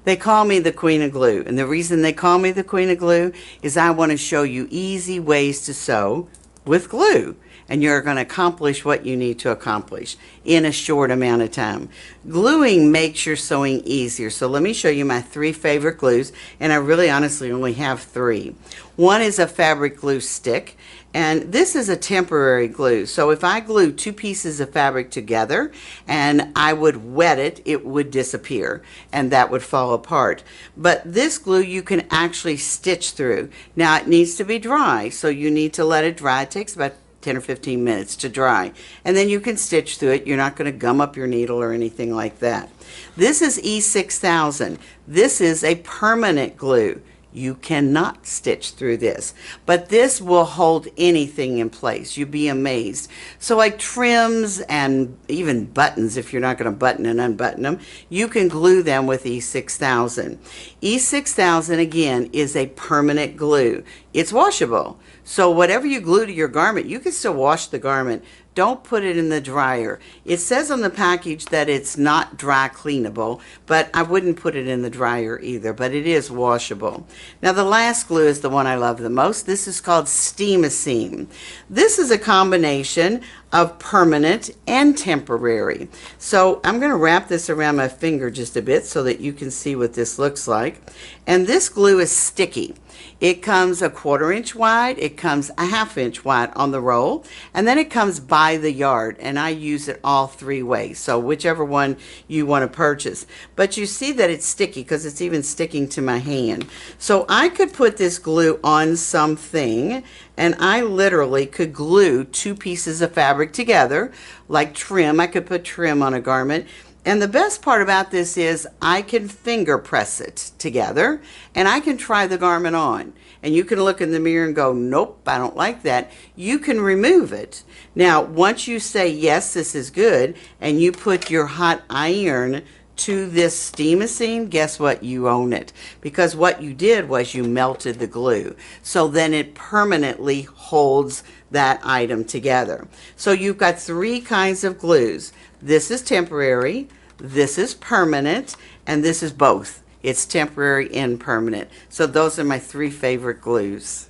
They call me the Queen of Glue, and the reason they call me the Queen of Glue is I want to show you easy ways to sew with glue, and you're going to accomplish what you need to accomplish in a short amount of time. Gluing makes your sewing easier, so let me show you my 3 favorite glues, and I really honestly only have 3. One is a fabric glue stick, and this is a temporary glue. So if I glue 2 pieces of fabric together and I would wet it, it would disappear and that would fall apart. But this glue you can actually stitch through. Now it needs to be dry, so you need to let it dry. It takes about 10 or 15 minutes to dry, and then you can stitch through it. You're not going to gum up your needle or anything like that. This is E6000. This is a permanent glue. You cannot stitch through this, but this will hold anything in place. You'd be amazed. So like trims and even buttons, if you're not going to button and unbutton them, you can glue them with E6000. E6000 again is a permanent glue. It's washable. So whatever you glue to your garment, you can still wash the garment. Don't put it in the dryer. It says on the package that it's not dry cleanable, but I wouldn't put it in the dryer either, but it is washable. Now the last glue is the one I love the most. This is called Steam-A-Seam. This is a combination of permanent and temporary. So I'm going to wrap this around my finger just a bit so that you can see what this looks like. And this glue is sticky. It comes a 1/4 inch wide, it comes a 1/2 inch wide on the roll, and then it comes by the yard, and I use it all 3 ways, so whichever one you want to purchase. But you see that it's sticky because it's even sticking to my hand. So I could put this glue on something, and I literally could glue 2 pieces of fabric together, like trim. I could put trim on a garment. And the best part about this is I can finger press it together and I can try the garment on. And you can look in the mirror and go, nope, I don't like that. You can remove it. Now, once you say, yes, this is good, and you put your hot iron to this Steam-A-Seam, guess what? You own it. Because what you did was you melted the glue. So then it permanently holds that item together. So you've got 3 kinds of glues. This is temporary, this is permanent, and this is both. It's temporary and permanent. So those are my 3 favorite glues.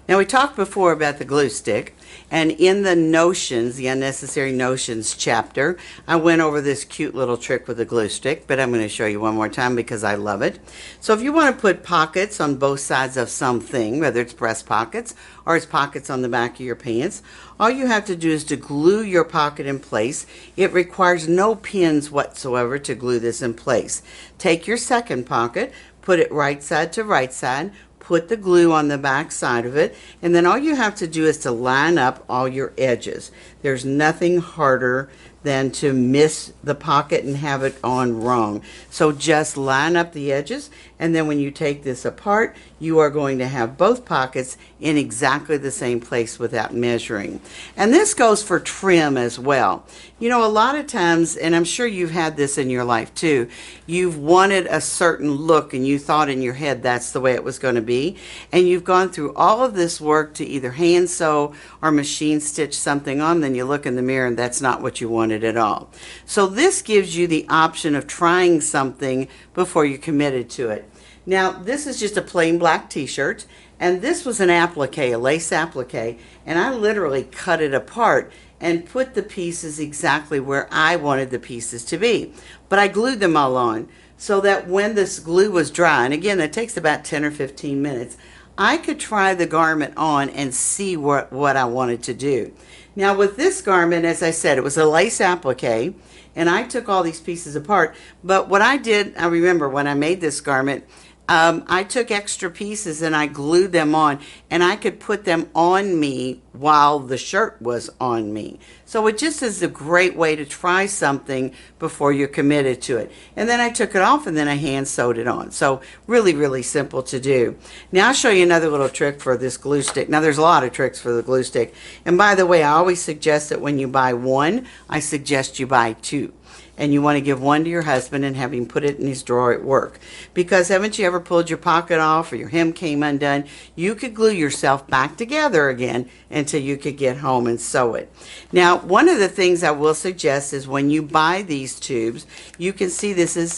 Now we talked before about the glue stick, and in the notions, the unnecessary notions chapter, I went over this cute little trick with the glue stick, but I'm going to show you one more time because I love it. So if you want to put pockets on both sides of something, whether it's breast pockets or it's pockets on the back of your pants, all you have to do is to glue your pocket in place. It requires no pins whatsoever to glue this in place. Take your second pocket, put it right side to right side, put the glue on the back side of it, and then all you have to do is to line up all your edges. There's nothing harder than to miss the pocket and have it on wrong. So just line up the edges, and then when you take this apart, you are going to have both pockets in exactly the same place without measuring. And this goes for trim as well. You know, a lot of times, and I'm sure you've had this in your life too, you've wanted a certain look and you thought in your head that's the way it was going to be, and you've gone through all of this work to either hand sew or machine stitch something on, then you look in the mirror and that's not what you wanted at all. So this gives you the option of trying something before you're committed to it. Now this is just a plain black t-shirt, and this was an applique, a lace applique, and I literally cut it apart and put the pieces exactly where I wanted the pieces to be. But I glued them all on so that when this glue was dry, and again that takes about 10 or 15 minutes, I could try the garment on and see what I wanted to do. Now with this garment, as I said, it was a lace applique, and I took all these pieces apart. But what I did, I remember when I made this garment, I took extra pieces and I glued them on, and I could put them on me while the shirt was on me. So it just is a great way to try something before you're committed to it. And then I took it off and then I hand sewed it on. So really, really simple to do. Now I'll show you another little trick for this glue stick. Now there's a lot of tricks for the glue stick. And by the way, I always suggest that when you buy one, I suggest you buy 2. And you want to give one to your husband and have him put it in his drawer at work. Because haven't you ever pulled your pocket off or your hem came undone? You could glue yourself back together again and until you could get home and sew it. Now, one of the things I will suggest is when you buy these tubes, you can see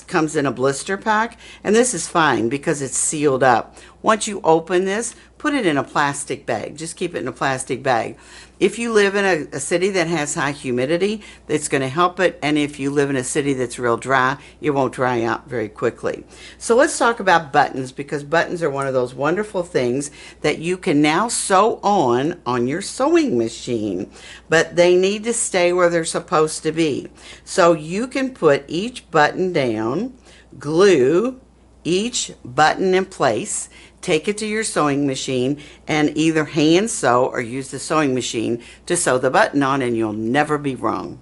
comes in a blister pack, and this is fine because it's sealed up. Once you open this, put it in a plastic bag. Just keep it in a plastic bag. If you live in a city that has high humidity, it's going to help it. And if you live in a city that's real dry, it won't dry out very quickly. So let's talk about buttons, because buttons are one of those wonderful things that you can now sew on your sewing machine. But they need to stay where they're supposed to be. So you can put each button down, glue each button in place, take it to your sewing machine, and either hand sew or use the sewing machine to sew the button on, and you'll never be wrong.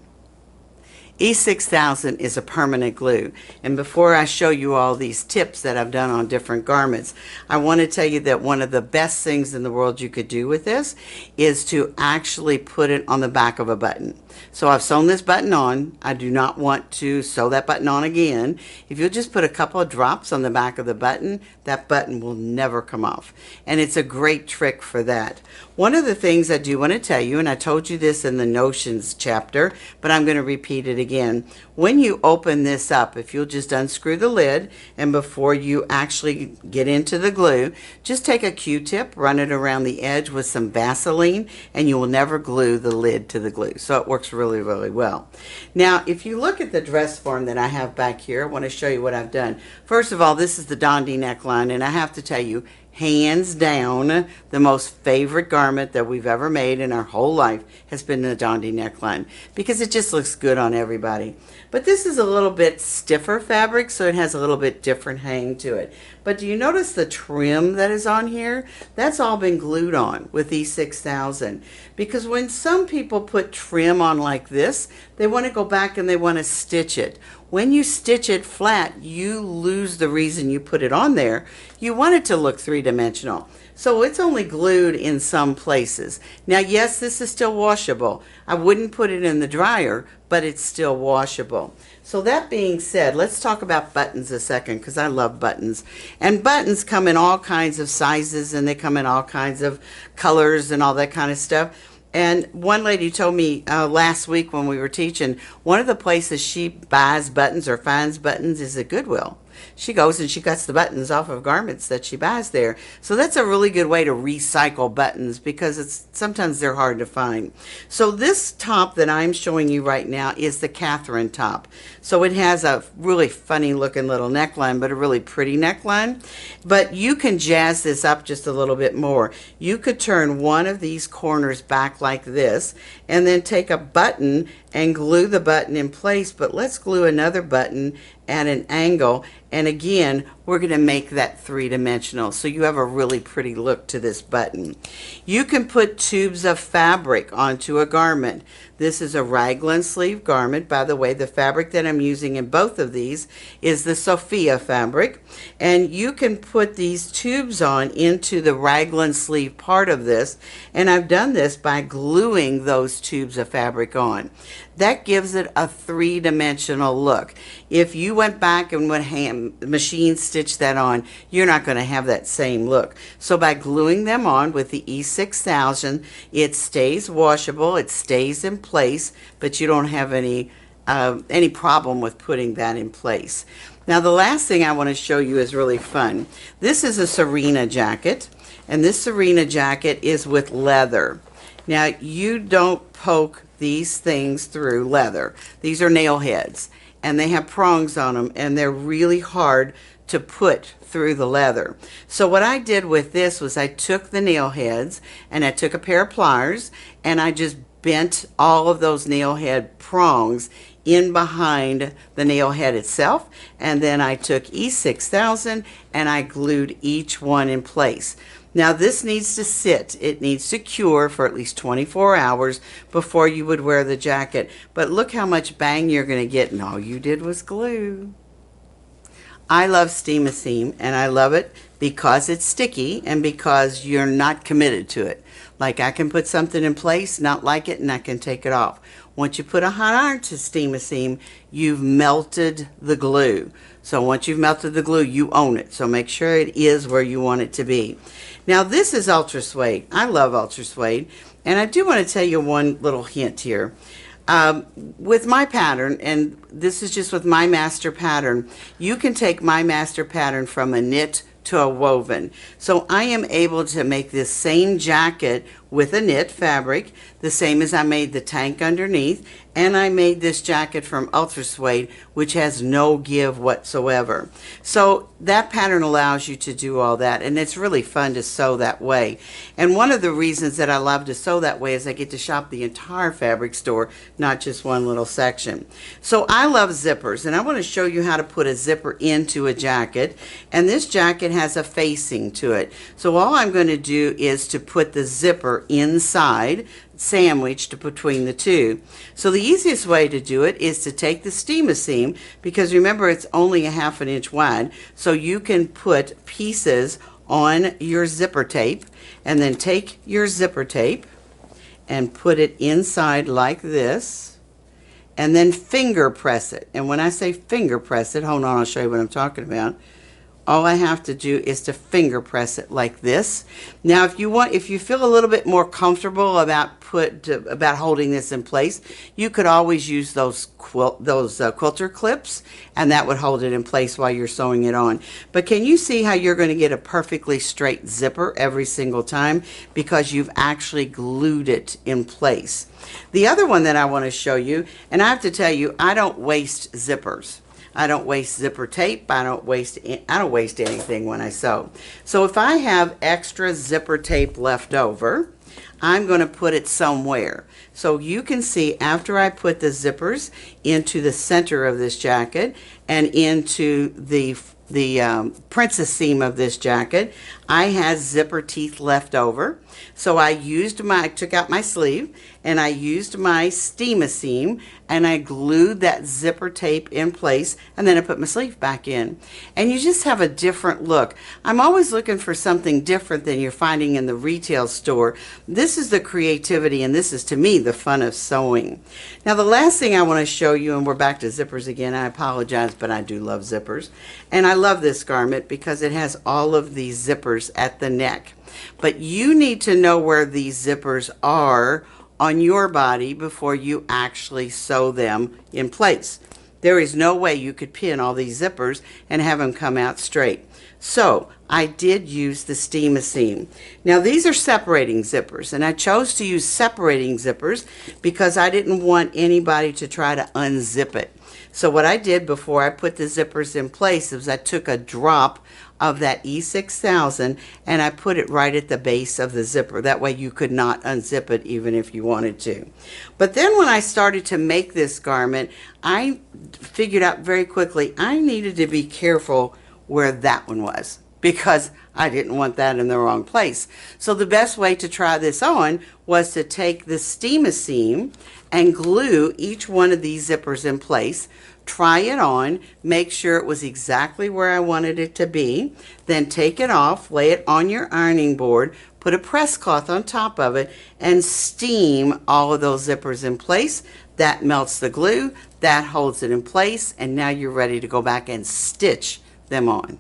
E6000 is a permanent glue, and before I show you all these tips that I've done on different garments, I want to tell you that one of the best things in the world you could do with this is to actually put it on the back of a button. So I've sewn this button on. I do not want to sew that button on again. If you'll just put a couple of drops on the back of the button, that button will never come off. And it's a great trick for that. One of the things I do want to tell you, and I told you this in the notions chapter, but I'm going to repeat it again. When you open this up, if you'll just unscrew the lid, and before you actually get into the glue, just take a Q-tip, run it around the edge with some Vaseline, and you will never glue the lid to the glue. So it works really, really well. Now, if you look at the dress form that I have back here, I want to show you what I've done. First of all, this is the Dondi neckline, and I have to tell you, hands down, the most favorite garment that we've ever made in our whole life has been the Dondi neckline, because it just looks good on everybody. But this is a little bit stiffer fabric, so it has a little bit different hang to it. But do you notice the trim that is on here? That's all been glued on with E6000. Because when some people put trim on like this, they want to go back and they want to stitch it. When you stitch it flat, you lose the reason you put it on there. You want it to look three-dimensional. So it's only glued in some places. Now, yes, this is still washable. I wouldn't put it in the dryer, but it's still washable. So that being said, let's talk about buttons a second, because I love buttons. And buttons come in all kinds of sizes, and they come in all kinds of colors and all that kind of stuff. And one lady told me last week when we were teaching, one of the places she buys buttons or finds buttons is at Goodwill. She goes and she cuts the buttons off of garments that she buys there. So that's a really good way to recycle buttons, because sometimes they're hard to find. So this top that I'm showing you right now is the Catherine top. So it has a really funny looking little neckline, but a really pretty neckline. But you can jazz this up just a little bit more. You could turn one of these corners back like this, and then take a button and glue the button in place. But let's glue another button at an angle, and again, we're going to make that three-dimensional, so you have a really pretty look to this button. You can put tubes of fabric onto a garment. This is a raglan sleeve garment. By the way, the fabric that I'm using in both of these is the Sophia fabric, and you can put these tubes on into the raglan sleeve part of this, and I've done this by gluing those tubes of fabric on. That gives it a three-dimensional look. If you went back and would machine stitch that on, you're not going to have that same look. So by gluing them on with the E6000, it stays washable, it stays in place, but you don't have any problem with putting that in place. Now, the last thing I want to show you is really fun. This is a Serena jacket, and this Serena jacket is with leather. Now, you don't poke these things through leather. These are nail heads, and they have prongs on them, and they're really hard to put through the leather. So what I did with this was I took the nail heads, and I took a pair of pliers, and I just bent all of those nail head prongs in behind the nail head itself, and then I took E6000 and I glued each one in place. Now this needs to sit, it needs to cure for at least 24 hours before you would wear the jacket. But look how much bang you're going to get, and all you did was glue. I love Steam-A-Seam, and I love it because it's sticky and because you're not committed to it. Like, I can put something in place, not like it, and I can take it off. Once you put a hot iron to Steam-A-Seam, you've melted the glue. So once you've melted the glue, you own it. So make sure it is where you want it to be. Now this is ultra suede. I love ultra suede. And I do want to tell you one little hint here. With my pattern, and this is just with my master pattern, you can take my master pattern from a knit to a woven. So I am able to make this same jacket with a knit fabric, the same as I made the tank underneath, and I made this jacket from Ultra Suede, which has no give whatsoever. So that pattern allows you to do all that, and it's really fun to sew that way. And one of the reasons that I love to sew that way is I get to shop the entire fabric store, not just one little section. So I love zippers, and I want to show you how to put a zipper into a jacket, and this jacket has a facing to it. So all I'm going to do is to put the zipper inside, sandwiched between the two. So the easiest way to do it is to take the steamer seam, because remember it's only a 1/2 inch wide, so you can put pieces on your zipper tape, and then take your zipper tape and put it inside like this, and then finger press it. And when I say finger press it, hold on, I'll show you what I'm talking about. All I have to do is to finger press it like this. Now, if you feel a little bit more comfortable about holding this in place, you could always use those quilter clips, and that would hold it in place while you're sewing it on. But can you see how you're going to get a perfectly straight zipper every single time, because you've actually glued it in place? The other one that I want to show you, and I have to tell you, I don't waste zippers. I don't waste zipper tape. I don't waste anything when I sew. So if I have extra zipper tape left over, I'm going to put it somewhere. So you can see after I put the zippers into the center of this jacket and into the princess seam of this jacket, I had zipper teeth left over. So I took out my sleeve, and I used my steamer seam, and I glued that zipper tape in place, and then I put my sleeve back in. And you just have a different look. I'm always looking for something different than you're finding in the retail store. This is the creativity, and this is, to me, the fun of sewing. Now, the last thing I want to show you, and we're back to zippers again. I apologize, but I do love zippers. And I love this garment because it has all of these zippers at the neck. But you need to know where these zippers are on your body before you actually sew them in place. There is no way you could pin all these zippers and have them come out straight. So I did use the steamer seam. Now these are separating zippers, and I chose to use separating zippers because I didn't want anybody to try to unzip it. So what I did before I put the zippers in place is I took a drop of that E6000 and I put it right at the base of the zipper. That way you could not unzip it even if you wanted to. But then when I started to make this garment, I figured out very quickly I needed to be careful where that one was, because I didn't want that in the wrong place. So the best way to try this on was to take the steamer seam and glue each one of these zippers in place, try it on, make sure it was exactly where I wanted it to be, then take it off, lay it on your ironing board, put a press cloth on top of it, and steam all of those zippers in place. That melts the glue, that holds it in place, and now you're ready to go back and stitch them on.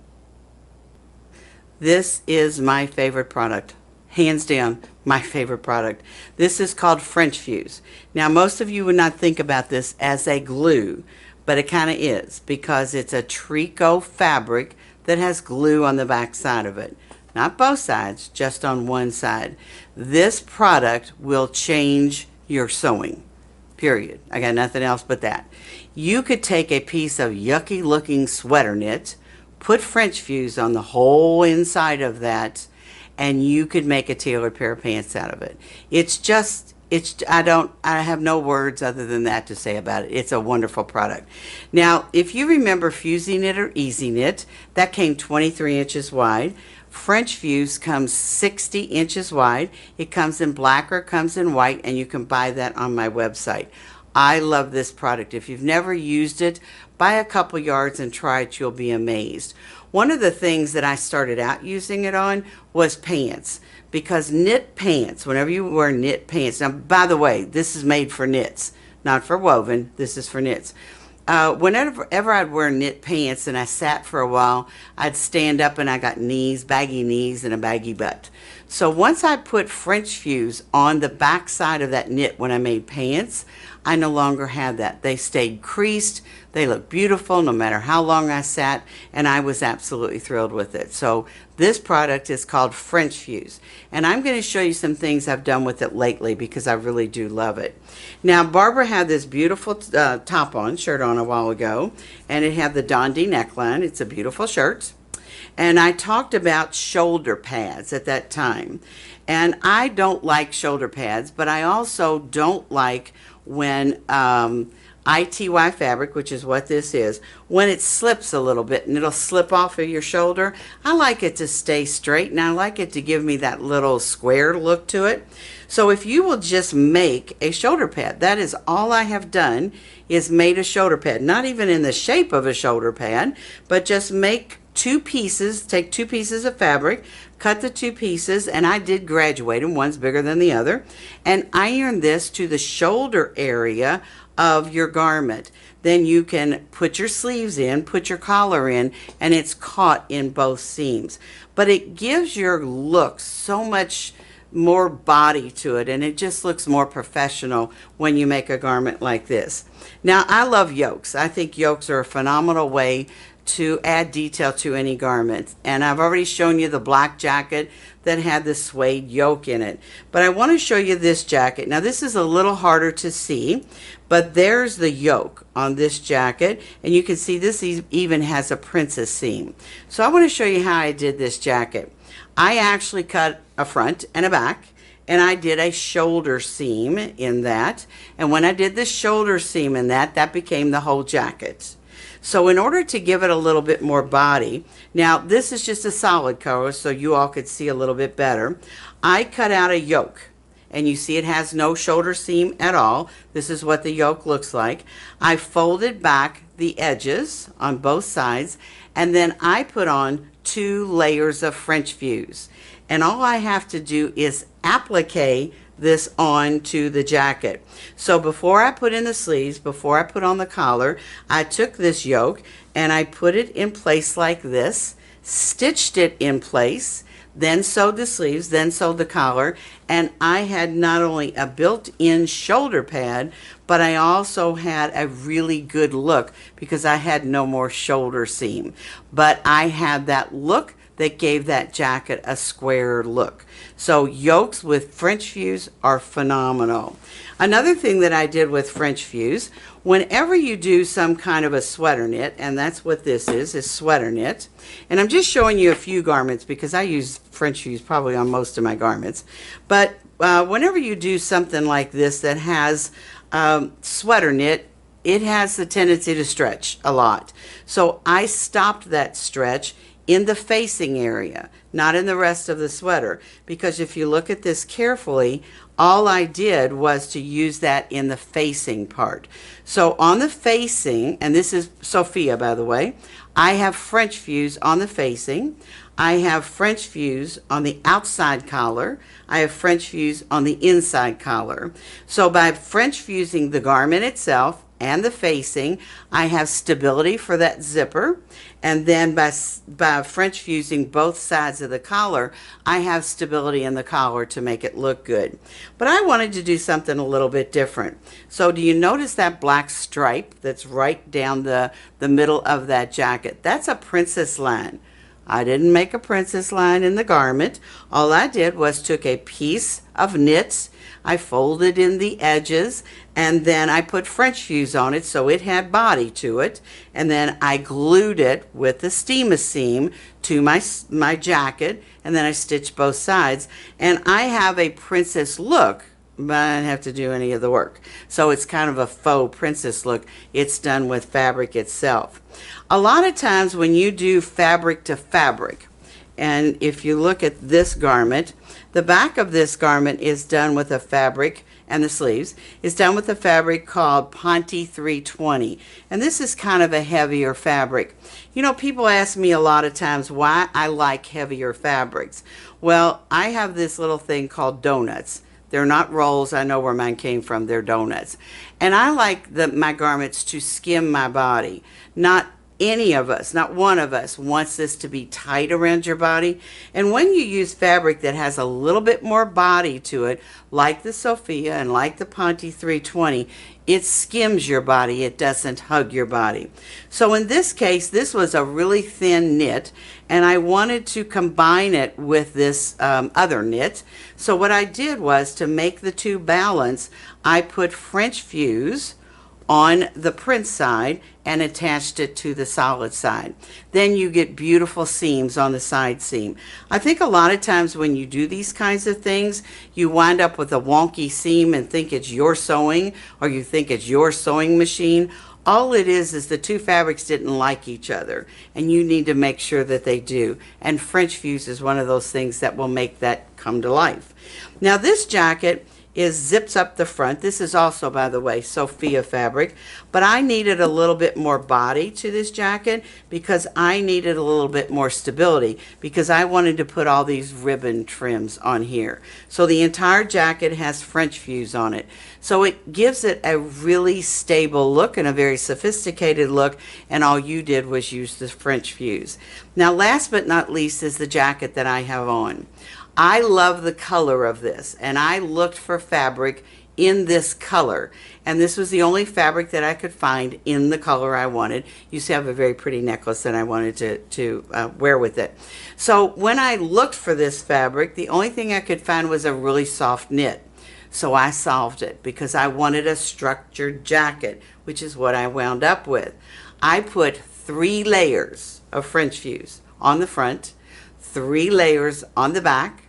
This is my favorite product. Hands down, my favorite product. This is called French Fuse. Now, most of you would not think about this as a glue, but it kind of is, because it's a tricot fabric that has glue on the back side of it. Not both sides, just on one side. This product will change your sewing, period. I got nothing else but that. You could take a piece of yucky looking sweater knit, put French Fuse on the whole inside of that, and you could make a tailored pair of pants out of it. I have no words other than that to say about it. It's a wonderful product. Now, if you remember Fusey Knit or Easy Knit, that came 23 inches wide. French Fuse comes 60 inches wide. It comes in black or it comes in white, and you can buy that on my website. I love this product. If you've never used it, buy a couple yards and try it. You'll be amazed. One of the things that I started out using it on was pants, because knit pants, whenever you wear knit pants, now by the way, this is made for knits, not for woven. This is for knits. Whenever I'd wear knit pants and I sat for a while, I'd stand up and I got baggy knees and a baggy butt. So once I put French fuse on the back side of that knit when I made pants, I no longer had that. They stayed creased. They look beautiful no matter how long I sat, and I was absolutely thrilled with it. So this product is called French Fuse, and I'm going to show you some things I've done with it lately because I really do love it. Now, Barbara had this beautiful shirt on a while ago, and it had the Dundee neckline. It's a beautiful shirt. And I talked about shoulder pads at that time. And I don't like shoulder pads, but I also don't like when ITY fabric, which is what this is, when it slips a little bit and it'll slip off of your shoulder. I like it to stay straight, and I like it to give me that little square look to it. So if you will just make a shoulder pad, that is all I have done, is made a shoulder pad. Not even in the shape of a shoulder pad, but just make two pieces, take two pieces of fabric, cut the two pieces, and I did graduate them, one's bigger than the other, and iron this to the shoulder area of your garment. Then you can put your sleeves in, put your collar in, and it's caught in both seams. But it gives your look so much more body to it, and it just looks more professional when you make a garment like this. Now, I love yokes. I think yokes are a phenomenal way to add detail to any garment, and I've already shown you the black jacket that had the suede yoke in it, but I want to show you this jacket. Now, this is a little harder to see, but there's the yoke on this jacket, and you can see this even has a princess seam. So I want to show you how I did this jacket. I actually cut a front and a back, and I did a shoulder seam in that, and when I did the shoulder seam in that, that became the whole jacket. So in order to give it a little bit more body, now this is just a solid color so you all could see a little bit better, I cut out a yoke, and you see it has no shoulder seam at all. This is what the yoke looks like. I folded back the edges on both sides, and then I put on 2 layers of French fuse, and all I have to do is applique this on to the jacket. So before I put in the sleeves, before I put on the collar, I took this yoke and I put it in place like this, stitched it in place, then sewed the sleeves, then sewed the collar, and I had not only a built-in shoulder pad, but I also had a really good look because I had no more shoulder seam. But I had that look that gave that jacket a square look. So yokes with French fuse are phenomenal. Another thing that I did with French fuse, whenever you do some kind of a sweater knit, and that's what this is sweater knit, and I'm just showing you a few garments because I use French fuse probably on most of my garments, but whenever you do something like this that has sweater knit, it has the tendency to stretch a lot. So I stopped that stretch in the facing area, not in the rest of the sweater, because if you look at this carefully, all I did was to use that in the facing part. So on the facing, and this is Sophia, by the way, I have French fuse on the facing, I have French fuse on the outside collar, I have French fuse on the inside collar. So by French fusing the garment itself and the facing, I have stability for that zipper, and then by French fusing both sides of the collar, I have stability in the collar to make it look good. But I wanted to do something a little bit different. So do you notice that black stripe that's right down the middle of that jacket? That's a princess line. I didn't make a princess line in the garment. All I did was took a piece of knits, I folded in the edges, and then I put French fuse on it so it had body to it, and then I glued it with the steamer seam to my jacket, and then I stitched both sides, and I have a princess look, but I didn't have to do any of the work. So it's kind of a faux princess look. It's done with fabric itself. A lot of times when you do fabric to fabric, and if you look at this garment, the back of this garment is done with a fabric, and the sleeves is done with a fabric called Ponte 320. And this is kind of a heavier fabric. You know, people ask me a lot of times why I like heavier fabrics. Well, I have this little thing called donuts. They're not rolls. I know where mine came from. They're donuts. And I like my garments to skim my body, not any of us, not one of us, wants this to be tight around your body. And when you use fabric that has a little bit more body to it, like the Sophia and like the Ponte 320, it skims your body. It doesn't hug your body. So in this case, this was a really thin knit, and I wanted to combine it with this other knit. So what I did was, to make the two balance, I put French fuse on the print side and attached it to the solid side. Then you get beautiful seams on the side seam. I think a lot of times when you do these kinds of things, you wind up with a wonky seam and think it's your sewing, or you think it's your sewing machine. All it is the two fabrics didn't like each other, and you need to make sure that they do. And French fuse is one of those things that will make that come to life. Now this jacket zips up the front. This is also, by the way, Sophia fabric, but I needed a little bit more body to this jacket because I needed a little bit more stability, because I wanted to put all these ribbon trims on here. So the entire jacket has French fuse on it. So it gives it a really stable look and a very sophisticated look, and all you did was use the French fuse. Now last but not least is the jacket that I have on. I love the color of this, and I looked for fabric in this color, and this was the only fabric that I could find in the color I wanted. You see I have a very pretty necklace that I wanted to wear with it. So when I looked for this fabric, the only thing I could find was a really soft knit. So I solved it because I wanted a structured jacket, which is what I wound up with. I put 3 layers of French fuse on the front, 3 layers on the back,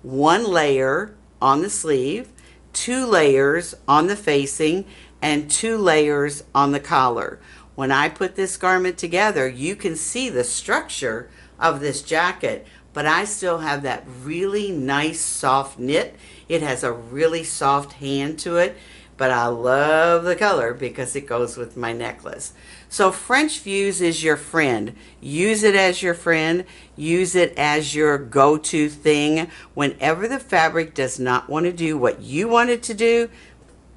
1 layer on the sleeve, 2 layers on the facing, and 2 layers on the collar. When I put this garment together, you can see the structure of this jacket, but I still have that really nice soft knit. It has a really soft hand to it, but I love the color because it goes with my necklace. So French fuse is your friend. Use it as your friend. Use it as your go-to thing. Whenever the fabric does not want to do what you want it to do,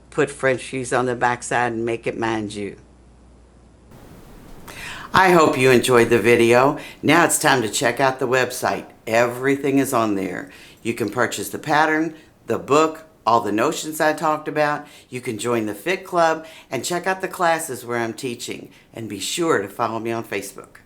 put French fuse on the backside and make it mind you. I hope you enjoyed the video. Now it's time to check out the website. Everything is on there. You can purchase the pattern, the book, all the notions I talked about. You can join the Fit Club and check out the classes where I'm teaching. And be sure to follow me on Facebook.